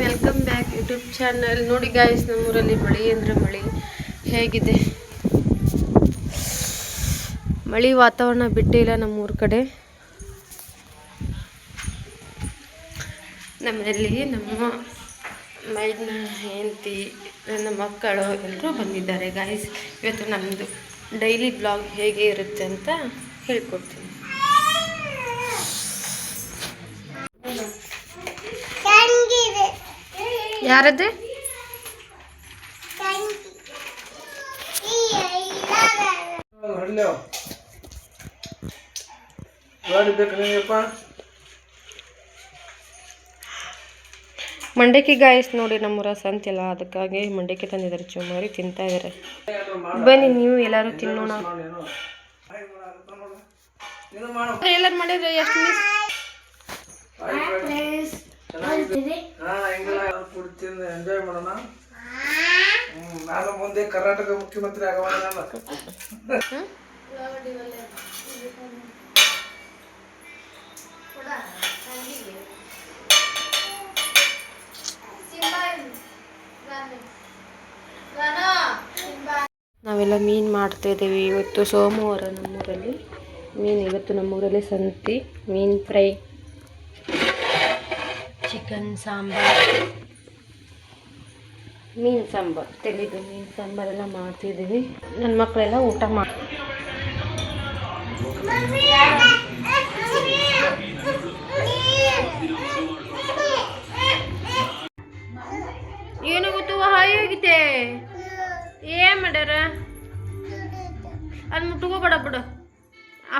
Welcome back YouTube channel. ನೋಡಿ guys, ನಮ್ಮೂರಲ್ಲಿ ಮಳೆ ಅಂದರೆ ಮಳೆ ಹೇಗಿದೆ. ಮಳೆ ವಾತಾವರಣ ಬಿಟ್ಟಿಲ್ಲ ನಮ್ಮೂರ ಕಡೆ. ನಮ್ಮಲ್ಲಿ ನಮ್ಮ ಮೈದ್ನ ಹೆಂಡತಿ, ನನ್ನ ಮಕ್ಕಳು ಎಲ್ಲರೂ ಬಂದಿದ್ದಾರೆ ಗಾಯ್ಸ್. ಇವತ್ತು ನಮ್ಮದು ಡೈಲಿ ಬ್ಲಾಗ್ ಹೇಗೆ ಇರುತ್ತೆ ಅಂತ ಹೇಳ್ಕೊಡ್ತೀನಿ. ಯಾರದ್ದು ಮಂಡಕ್ಕಿ ಗಾಯ್ಸ್. ನೋಡಿ ನಮ್ಮೂರ ಸಂತಿಲ್ಲ, ಅದಕ್ಕಾಗಿ ಮಂಡಕ್ಕಿ ತಂದಿದ್ದಾರೆ. ಚುಮಾರಿ ತಿಂತಾ ಇದ್ದಾರೆ. ಬನ್ನಿ ನೀವು ಎಲ್ಲರೂ ತಿನ್ನೋಣ. ಎಲ್ಲರೂ ಮಾಡಿದ್ರೆ ಎಷ್ಟು ಎಂಜಾಯ್ ಮಾಡೋಣ. ನಾನು ಮುಂದೆ ಕರ್ನಾಟಕ ಮುಖ್ಯಮಂತ್ರಿ ಆಗಲ್ಲ. ನಾವೆಲ್ಲ ಮೀನು ಮಾಡ್ತಾ ಇದ್ದೀವಿ. ಇವತ್ತು ಸೋಮವಾರ ನಮ್ಮೂರಲ್ಲಿ ಮೀನು. ಇವತ್ತು ನಮ್ಮೂರಲ್ಲಿ ಸಂತಿ, ಮೀನು ಫ್ರೈ, ಚಿಕನ್ ಸಾಂಬಾರು, ಮೀನು ಸಾಂಬಾರು, ತೆಲಿದು ಮೀನು ಸಾಂಬಾರೆಲ್ಲ ಮಾಡ್ತಿದ್ದೀವಿ. ನನ್ನ ಮಕ್ಕಳೆಲ್ಲ ಊಟ ಮಾಡಿ ಏನು ಗೊತ್ತು ಹಾಯಿ ಹೋಗಿದೆ. ಏನ್ ಮಾಡ್ಯಾರ ಅದು ಮುಟ್ಕೋಬೇಡ ಬಿಡು.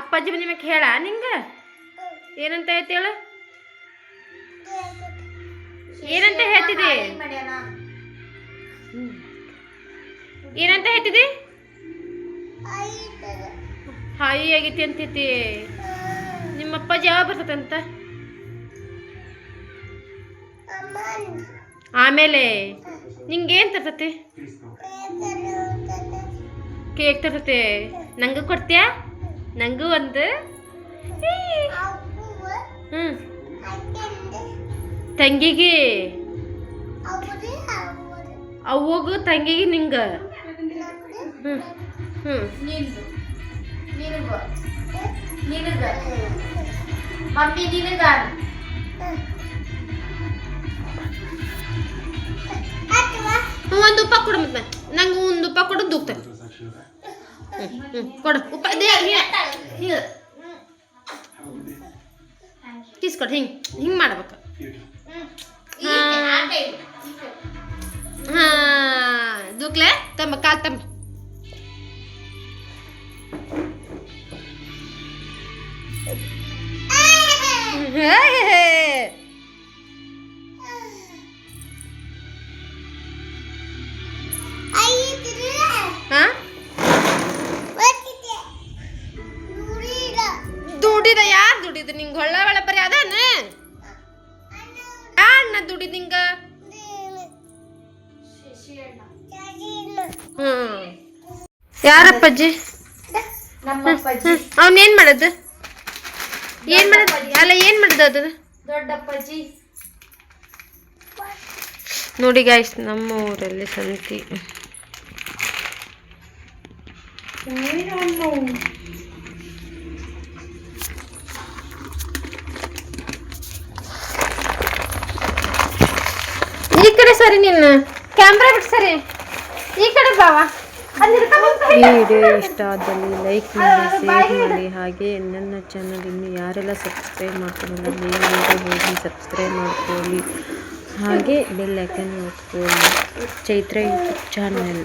ಅಪ್ಪಾಜಿ ಬಂದ ಮ್ಯಾಕೆ ಹೇಳ ನಿಂಗೆ ಏನಂತ ಹೇಳ್ತಿ ಹೇಳು. ಏನಂತ ಹೇಳ್ತಿದ್ದಿ? ಏನಂತ ಹೇಳ್ತಿದ್ದಿ? ಹಾಯಿ ಆಗೈತಿ ಅಂತೈತಿ. ನಿಮ್ಮ ಅಪ್ಪಾಜಿ ಯಾವ ಬರ್ತದಂತ? ಆಮೇಲೆ ನಿಂಗೇನು ತರ್ತತಿ? ಕೇಕ್ ತರ್ತತಿ. ನಂಗೂ ಕೊಡ್ತೀಯಾ? ನಂಗೂ ಒಂದು. ತಂಗಿಗೆ, ಅವ್ವಗೂ ತಂಗಿಗೆ ನಿಂಗ. ಮಮ್ಮಿ ನಿನಗ ಒಂದು ಉಪ್ಪ ಕೊಡು. ಮತ್ತೆ ನಂಗೆ ಒಂದು ಉಪ್ಪ ಕೊಡು. ದೂಕ್ತೇನೆ. ಕೊಡು ಉಪ್ಪ. ಕಿಸ್ಕೊಡು. ಹಿಂಗೆ ಮಾಡ್ಬೇಕು. ದೂಕ್ಲೆ ತಮ್ಮ ಕಾಲ್ ತಮ್ಮ. ದುಡಿದ ಯಾರು ದುಡಿದ? ನಿಂಗೆ ಹೊಳ್ಳ ಒಳ ಬರೀ ಅದಾನ? ಯಾರನ್ನ ದುಡಿದ ನಿಂಗ? ಯಾರಪ್ಪಾಜಿ? ಅವನೇನ್ ಮಾಡದ? ಏನ್ ಮಾಡದ? ಅಲ್ಲ ಏನ್ ಮಾಡದ ಅದು? ದೊಡ್ಡಪ್ಪಾಜಿ. ನೋಡಿ ಗಾಯ್ಸ್, ನಮ್ಮ ಊರಲ್ಲಿ ಸಂತಿ. ಈ ಕಡೆ ಸರಿ, ನಿನ್ನ ಕ್ಯಾಮ್ರಾ ಬಿಟ್ಟು ಸರಿ ಈ ಕಡೆ ಬಾವಾ. ಈ ವಿಡಿಯೋ ಇಷ್ಟ ಆದಲ್ಲಿ ಲೈಕ್ ಮಾಡಿ, ಶೇರ್ ಮಾಡಿ. ಹಾಗೆ ನನ್ನ ಚಾನಲ್ ಇನ್ನು ಯಾರೆಲ್ಲ ಸಬ್ಸ್ಕ್ರೈಬ್ ಮಾಡ್ಕೊಳ್ಳಲ್ಲ, ಬೇಗ ಹೋಗಿ ಸಬ್ಸ್ಕ್ರೈಬ್ ಮಾಡ್ಕೊಳ್ಳಿ. ಹಾಗೆ ಬೆಲ್ ಐಕನ್ ಒತ್ಕೊಳ್ಳಿ. Chaitra YouTube channel.